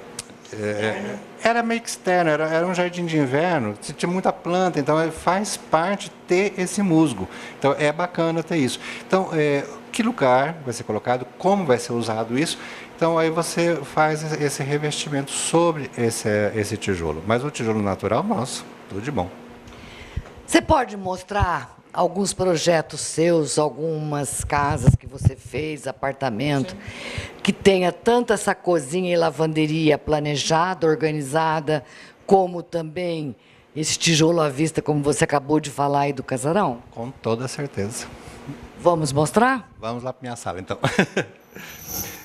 Speaker 5: era meio que externo, era um jardim de inverno, tinha muita planta, então faz parte ter esse musgo. Então é bacana ter isso. Então, que lugar vai ser colocado, como vai ser usado isso? Então, aí você faz esse revestimento sobre esse tijolo. Mas o tijolo natural, nossa, tudo de bom.
Speaker 1: Você pode mostrar alguns projetos seus, algumas casas que você fez, apartamento, que tenha tanto essa cozinha e lavanderia planejada, organizada, como também esse tijolo à vista, como você acabou de falar aí do casarão?
Speaker 5: Com toda certeza.
Speaker 1: Vamos mostrar?
Speaker 5: Vamos lá para minha sala, então.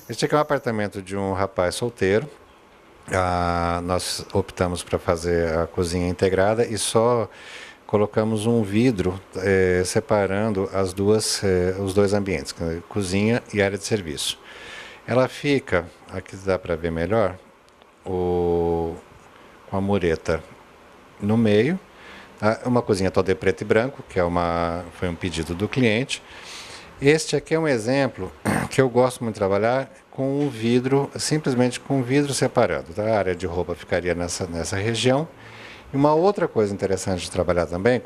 Speaker 5: Este aqui é um apartamento de um rapaz solteiro. Nós optamos para fazer a cozinha integrada e só colocamos um vidro separando os dois ambientes, cozinha e área de serviço. Ela fica, aqui dá para ver melhor, com a mureta no meio, tá? Uma cozinha toda em preto e branco, que foi um pedido do cliente. Este aqui é um exemplo que eu gosto muito de trabalhar com o vidro, simplesmente com o vidro separando. Tá? A área de roupa ficaria nessa região. E uma outra coisa interessante de trabalhar também,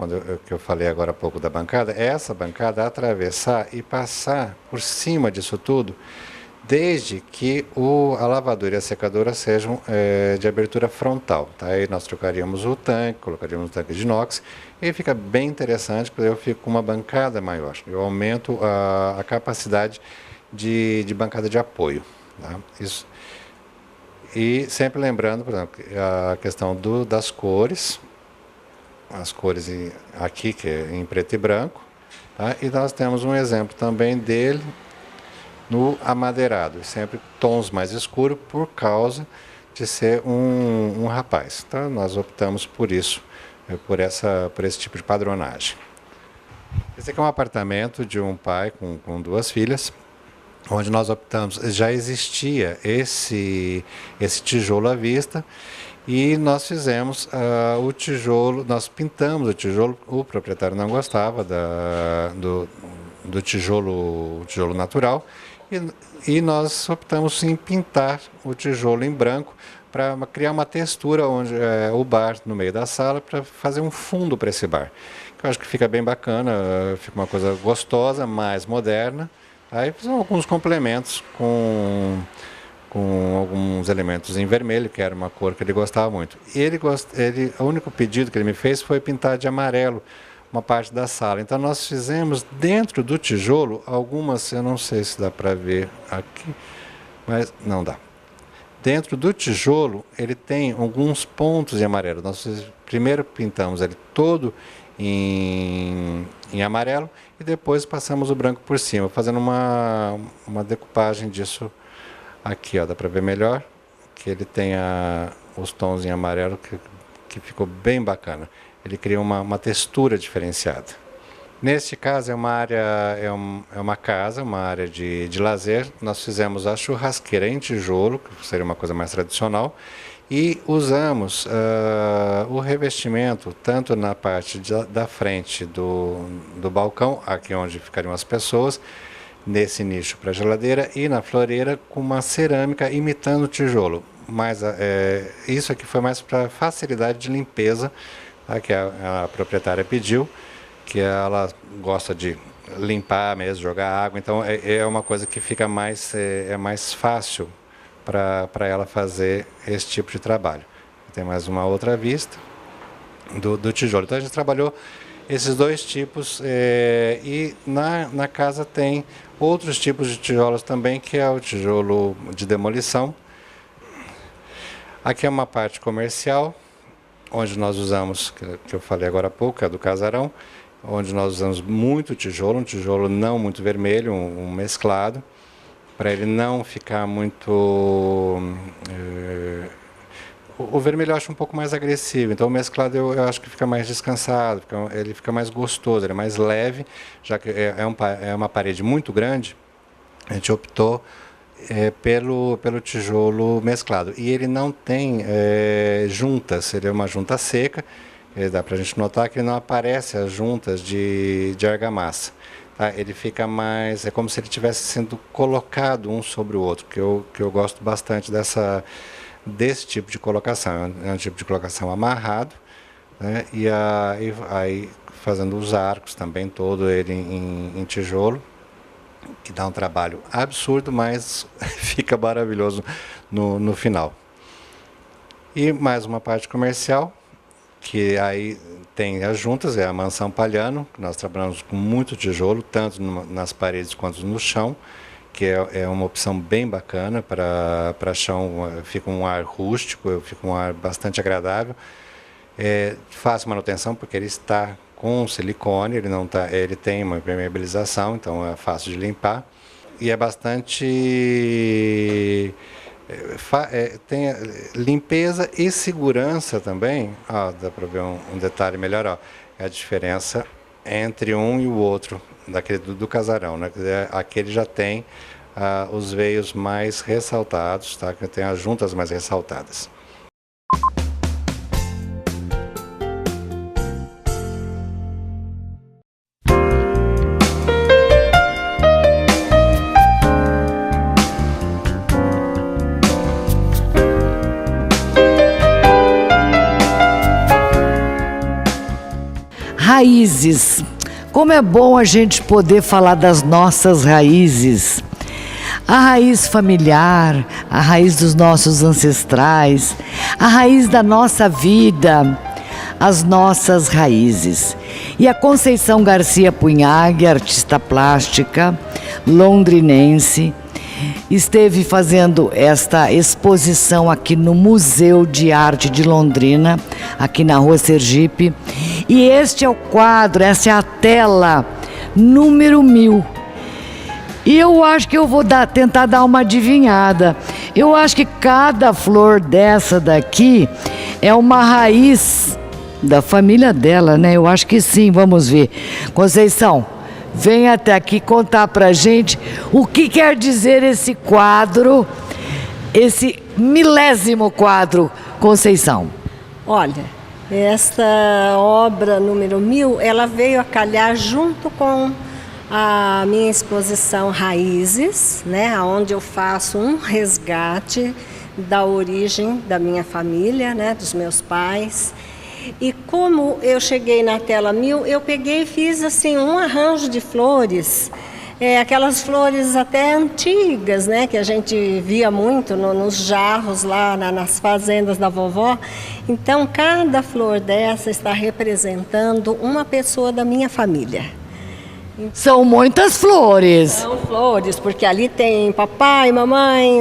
Speaker 5: que eu falei agora há pouco da bancada, é essa bancada atravessar e passar por cima disso tudo, desde que a lavadora e a secadora sejam de abertura frontal. Tá? Aí nós trocaríamos o tanque, colocaríamos o tanque de inox, e fica bem interessante, porque eu fico com uma bancada maior. Eu aumento a capacidade de bancada de apoio. Tá? Isso. E sempre lembrando, por exemplo, a questão das cores, as cores aqui, que é em preto e branco, tá? E nós temos um exemplo também dele no amadeirado, sempre tons mais escuros por causa de ser um rapaz. Então nós optamos por isso, por esse tipo de padronagem. Esse aqui é um apartamento de um pai com duas filhas, onde nós optamos, já existia esse tijolo à vista, e nós fizemos o tijolo, nós pintamos o tijolo, o proprietário não gostava do tijolo natural, e nós optamos em pintar o tijolo em branco para criar uma textura onde o bar no meio da sala, para fazer um fundo para esse bar. Eu acho que fica bem bacana, fica uma coisa gostosa, mais moderna. Aí são alguns complementos com alguns elementos em vermelho, que era uma cor que ele gostava muito. O único pedido que ele me fez foi pintar de amarelo uma parte da sala. Então nós fizemos dentro do tijolo algumas, eu não sei se dá para ver aqui, mas não dá. Dentro do tijolo ele tem alguns pontos em amarelo. Nós primeiro pintamos ele todo em amarelo e depois passamos o branco por cima, fazendo uma decupagem disso aqui, ó, dá para ver melhor, que ele tem os tons em amarelo que ficou bem bacana. Ele cria uma textura diferenciada. Neste caso é uma área, uma casa, uma área de lazer. Nós fizemos a churrasqueira em tijolo, que seria uma coisa mais tradicional, e usamos o revestimento tanto na parte da frente do balcão, aqui onde ficariam as pessoas, nesse nicho para geladeira, e na floreira com uma cerâmica imitando o tijolo. Mas isso aqui foi mais para facilidade de limpeza, tá, que a proprietária pediu, que ela gosta de limpar mesmo, jogar água, então é uma coisa que fica mais, mais fácil para ela fazer esse tipo de trabalho. Tem mais uma outra vista do tijolo. Então a gente trabalhou esses dois tipos, e na casa tem outros tipos de tijolos também, que é o tijolo de demolição. Aqui é uma parte comercial, onde nós usamos, que eu falei agora há pouco, é do casarão, onde nós usamos muito tijolo, um tijolo não muito vermelho, um mesclado, para ele não ficar muito... O vermelho eu acho um pouco mais agressivo, então o mesclado eu acho que fica mais descansado, ele fica mais gostoso, ele é mais leve, já que é uma parede muito grande, a gente optou pelo tijolo mesclado. E ele não tem juntas, ele é uma junta seca, dá para a gente notar que ele não aparece as juntas de argamassa. Tá? Ele fica mais, é como se ele estivesse sendo colocado um sobre o outro, que eu gosto bastante desse tipo de colocação. É um tipo de colocação amarrado, né? E aí fazendo os arcos também, todo ele em tijolo, que dá um trabalho absurdo, mas fica maravilhoso no final. E mais uma parte comercial, que aí tem as juntas, é a Mansão Palhano, que nós trabalhamos com muito tijolo, tanto nas paredes quanto no chão, que é uma opção bem bacana para chão, fica um ar rústico, fica um ar bastante agradável. Fácil manutenção, porque ele está com silicone, ele tem uma impermeabilização, então é fácil de limpar. E é bastante... tem limpeza e segurança também. Dá para ver um detalhe melhor, é a diferença entre um e o outro, daquele do casarão, né? Aquele já tem os veios mais ressaltados, tá? Que tem as juntas mais ressaltadas.
Speaker 1: Raízes. Como é bom a gente poder falar das nossas raízes. A raiz familiar, a raiz dos nossos ancestrais, a raiz da nossa vida, as nossas raízes. E a Conceição Garcia Punhag, artista plástica, londrinense, esteve fazendo esta exposição aqui no Museu de Arte de Londrina, aqui na Rua Sergipe. E este é o quadro, essa é a tela número 1000. E eu acho que eu vou tentar dar uma adivinhada. Eu acho que cada flor dessa daqui é uma raiz da família dela, né? Eu acho que sim, vamos ver. Conceição, vem até aqui contar pra gente o que quer dizer esse quadro, esse 1000º quadro, Conceição.
Speaker 6: Olha, esta obra número 1000, ela veio a calhar junto com a minha exposição Raízes, né, onde eu faço um resgate da origem da minha família, né, dos meus pais. E como eu cheguei na tela 1000, eu peguei e fiz assim um arranjo de flores, aquelas flores até antigas, né, que a gente via muito nos jarros lá nas fazendas da vovó. Então, cada flor dessa está representando uma pessoa da minha família.
Speaker 1: São muitas flores.
Speaker 6: São flores, porque ali tem papai, mamãe,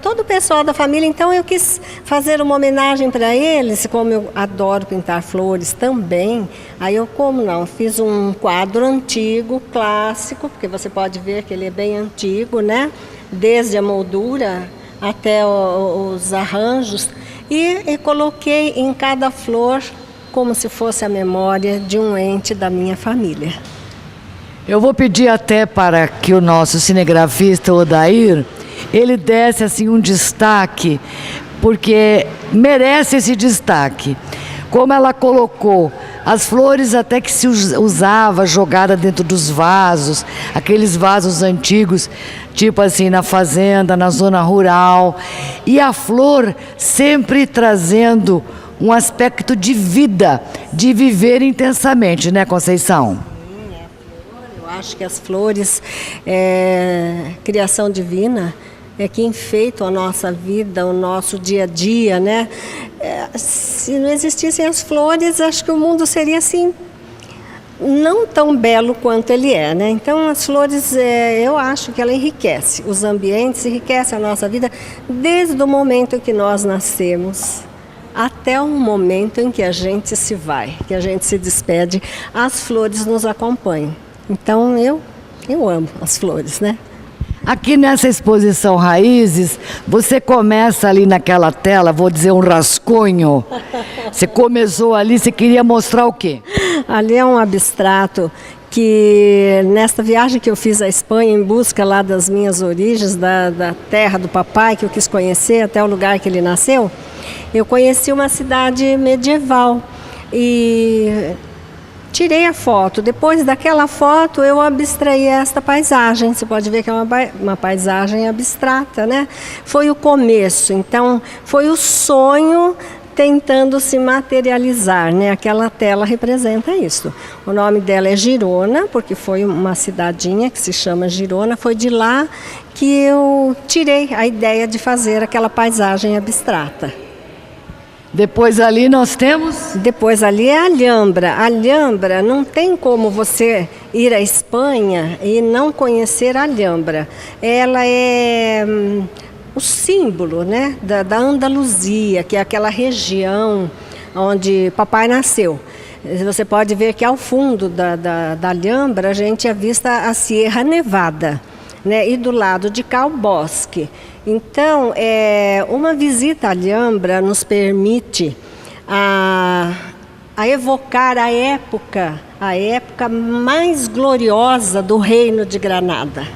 Speaker 6: todo o pessoal da família. Então eu quis fazer uma homenagem para eles, como eu adoro pintar flores também. Aí eu, fiz um quadro antigo, clássico, porque você pode ver que ele é bem antigo, né? Desde a moldura até os arranjos. E coloquei em cada flor como se fosse a memória de um ente da minha família.
Speaker 1: Eu vou pedir até para que o nosso cinegrafista Odair, ele desse assim um destaque, porque merece esse destaque. Como ela colocou As flores até que se usava jogada dentro dos vasos, aqueles vasos antigos, tipo assim, na fazenda, na zona rural. E a flor sempre trazendo um aspecto de vida, de viver intensamente, né, Conceição?
Speaker 6: Eu acho que as flores, criação divina, é que enfeitam a nossa vida, o nosso dia a dia, né? Se não existissem as flores, acho que o mundo seria assim, não tão belo quanto ele é, né? Então, as flores, eu acho que ela enriquece os ambientes, enriquece a nossa vida, desde o momento em que nós nascemos até o momento em que a gente se vai, que a gente se despede, as flores nos acompanham. Então, eu amo as flores, né?
Speaker 1: Aqui nessa exposição Raízes, você começa ali naquela tela, vou dizer um rascunho. Você começou ali, você queria mostrar o quê?
Speaker 6: Ali é um abstrato que, nesta viagem que eu fiz à Espanha, em busca lá das minhas origens, da terra do papai, que eu quis conhecer, até o lugar que ele nasceu, eu conheci uma cidade medieval e tirei a foto. Depois daquela foto, eu abstraí esta paisagem. Você pode ver que é uma paisagem abstrata, né? Foi o começo, então foi o sonho tentando se materializar, né? Aquela tela representa isso. O nome dela é Girona, porque foi uma cidadinha que se chama Girona. Foi de lá que eu tirei a ideia de fazer aquela paisagem abstrata.
Speaker 1: Depois ali nós temos...
Speaker 6: Depois ali é a Alhambra. A Alhambra, não tem como você ir à Espanha e não conhecer a Alhambra. Ela é o símbolo, né, da Andaluzia, que é aquela região onde papai nasceu. Você pode ver que ao fundo da Alhambra a gente avista a Sierra Nevada, né, e do lado de cá o bosque. Então, uma visita à Alhambra nos permite a evocar a época mais gloriosa do Reino de Granada.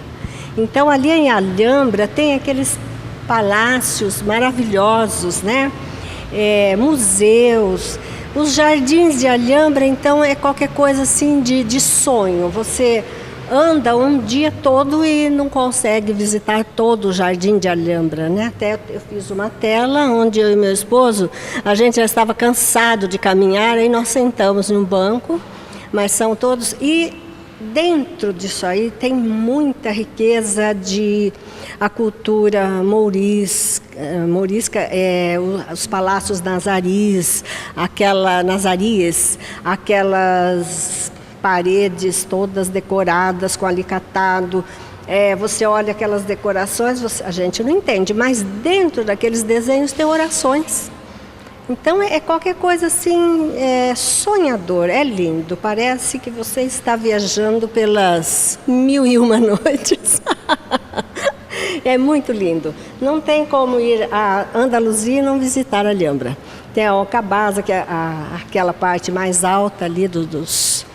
Speaker 6: Então, ali em Alhambra tem aqueles palácios maravilhosos, né? Museus. Os jardins de Alhambra, então, é qualquer coisa assim de sonho. Você anda um dia todo e não consegue visitar todo o Jardim de Alhambra, né? Até eu fiz uma tela onde eu e meu esposo, a gente já estava cansado de caminhar, aí nós sentamos num banco, mas são todos... E dentro disso aí tem muita riqueza a cultura mourisca, os palácios nazaríes, aquelas paredes todas decoradas com alicatado. Você olha aquelas decorações, a gente não entende, mas dentro daqueles desenhos tem orações. Então é qualquer coisa assim, sonhador, é lindo. Parece que você está viajando pelas 1001 noites. É muito lindo. Não tem como ir à Andaluzia e não visitar a Alhambra. Tem a Alcabasa, que é aquela parte mais alta ali dos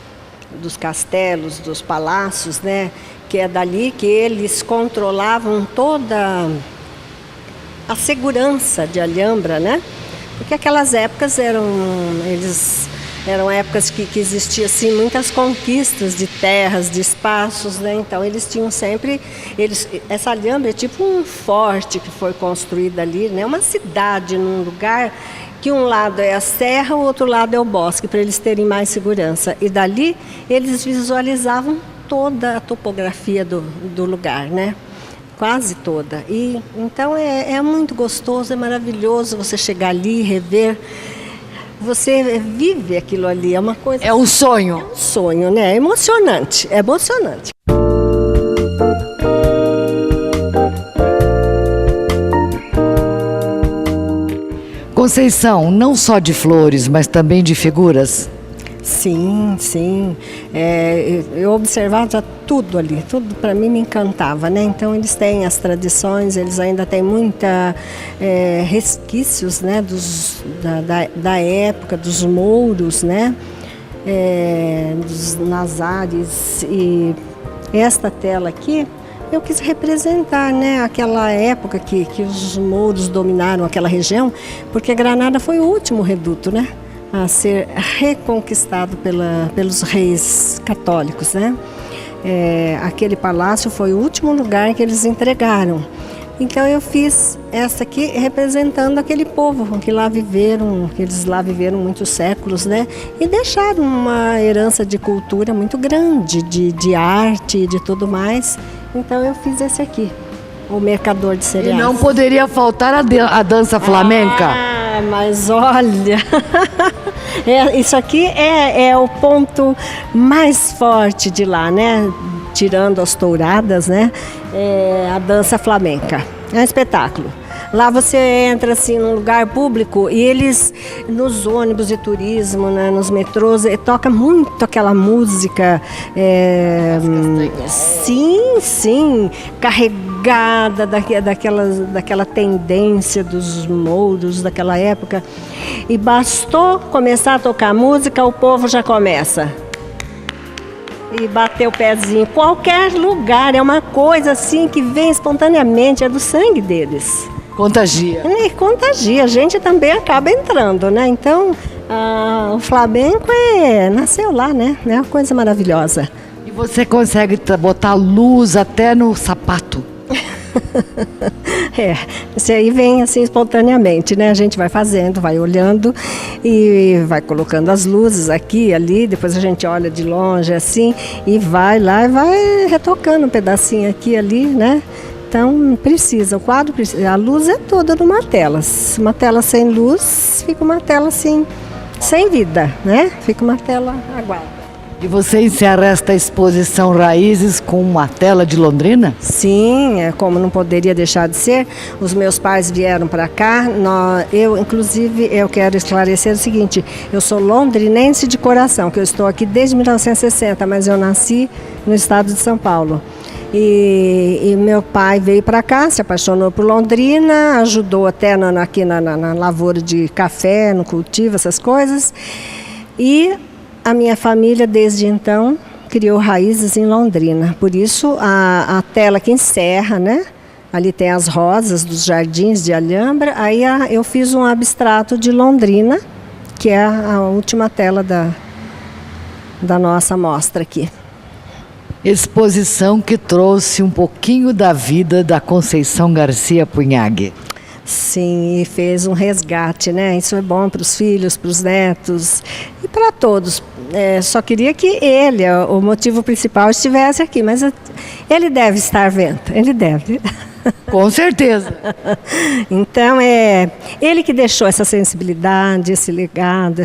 Speaker 6: castelos, dos palácios, né? Que é dali que eles controlavam toda a segurança de Alhambra, né? Porque aquelas épocas eram épocas que existiam assim, muitas conquistas de terras, de espaços, né? Então eles tinham sempre... essa Alhambra é tipo um forte que foi construído ali, né? Uma cidade num lugar que um lado é a serra, o outro lado é o bosque, para eles terem mais segurança. E dali eles visualizavam toda a topografia do lugar, né? Quase toda. E então é muito gostoso, é maravilhoso você chegar ali, rever. Você vive aquilo ali, é uma coisa...
Speaker 1: É um sonho.
Speaker 6: É um sonho, né? É emocionante, é emocionante.
Speaker 1: Conceição, não só de flores, mas também de figuras?
Speaker 6: Sim, sim. Eu observava tudo ali, tudo para mim me encantava, né? Então eles têm as tradições, eles ainda têm muita resquícios, né? Da época, dos mouros, né? Dos nazares. E esta tela aqui eu quis representar, né, aquela época que os mouros dominaram aquela região, porque Granada foi o último reduto, né? a ser reconquistado pelos reis católicos, né? Aquele palácio foi o último lugar que eles entregaram. Então eu fiz essa aqui representando aquele povo que eles lá viveram muitos séculos, né? E deixaram uma herança de cultura muito grande, de arte e de tudo mais. Então eu fiz esse aqui, o mercador de
Speaker 1: E
Speaker 6: cereais.
Speaker 1: não poderia faltar a dança flamenca.
Speaker 6: Ah, mas olha, isso aqui é o ponto mais forte de lá, né? Tirando as touradas, né? A dança flamenca. É um espetáculo. Lá você entra assim num lugar público e eles, nos ônibus de turismo, né, nos metrôs, toca muito aquela música, sim, carregada daquela tendência dos mouros daquela época. E bastou começar a tocar música, o povo já começa. E bater o pezinho, qualquer lugar, é uma coisa assim que vem espontaneamente, é do sangue deles.
Speaker 1: Contagia.
Speaker 6: E contagia, a gente também acaba entrando, né? Então, o flamenco nasceu lá, né? É uma coisa maravilhosa.
Speaker 1: E você consegue botar luz até no sapato.
Speaker 6: Isso aí vem assim espontaneamente, né? A gente vai fazendo, vai olhando e vai colocando as luzes aqui, ali, depois a gente olha de longe assim e vai lá e vai retocando um pedacinho aqui, ali, né? Então precisa, o quadro precisa, a luz é toda numa tela. Uma tela sem luz fica uma tela assim, sem vida, né? Fica uma tela aguada.
Speaker 1: E você encerra esta exposição Raízes com uma tela de Londrina?
Speaker 6: Sim, como não poderia deixar de ser. Os meus pais vieram para cá. Inclusive, eu quero esclarecer o seguinte: eu sou londrinense de coração, que eu estou aqui desde 1960, mas eu nasci no estado de São Paulo. E meu pai veio para cá, se apaixonou por Londrina, ajudou até aqui na lavoura de café, no cultivo, essas coisas. E a minha família, desde então, criou raízes em Londrina. Por isso, a tela que encerra, né? Ali tem as rosas dos jardins de Alhambra. Aí eu fiz um abstrato de Londrina, que é a última tela da nossa mostra aqui.
Speaker 1: Exposição que trouxe um pouquinho da vida da Conceição Garcia Punhag.
Speaker 6: Sim, e fez um resgate, né? Isso é bom para os filhos, para os netos e para todos. Só queria que ele, o motivo principal, estivesse aqui, mas ele deve estar vendo, ele deve.
Speaker 1: Com certeza.
Speaker 6: Então, ele que deixou essa sensibilidade, esse legado,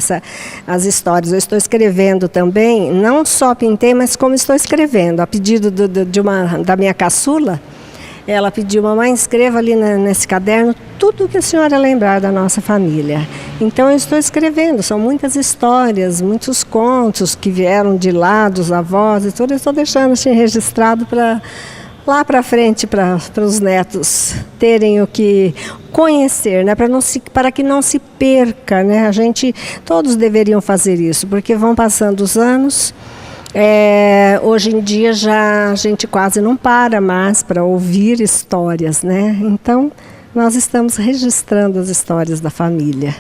Speaker 6: as histórias. Eu estou escrevendo também, não só pintei, mas como estou escrevendo. A pedido da minha caçula, ela pediu: mamãe, escreva ali nesse caderno tudo o que a senhora lembrar da nossa família. Então eu estou escrevendo, são muitas histórias, muitos contos que vieram de lá, dos avós e tudo. Eu estou deixando assim registrado para lá para frente, para os netos terem o que conhecer, né? Para que não se perca, né? Todos deveriam fazer isso, porque vão passando os anos. Hoje em dia a gente quase não para mais para ouvir histórias, né? Então nós estamos registrando as histórias da família.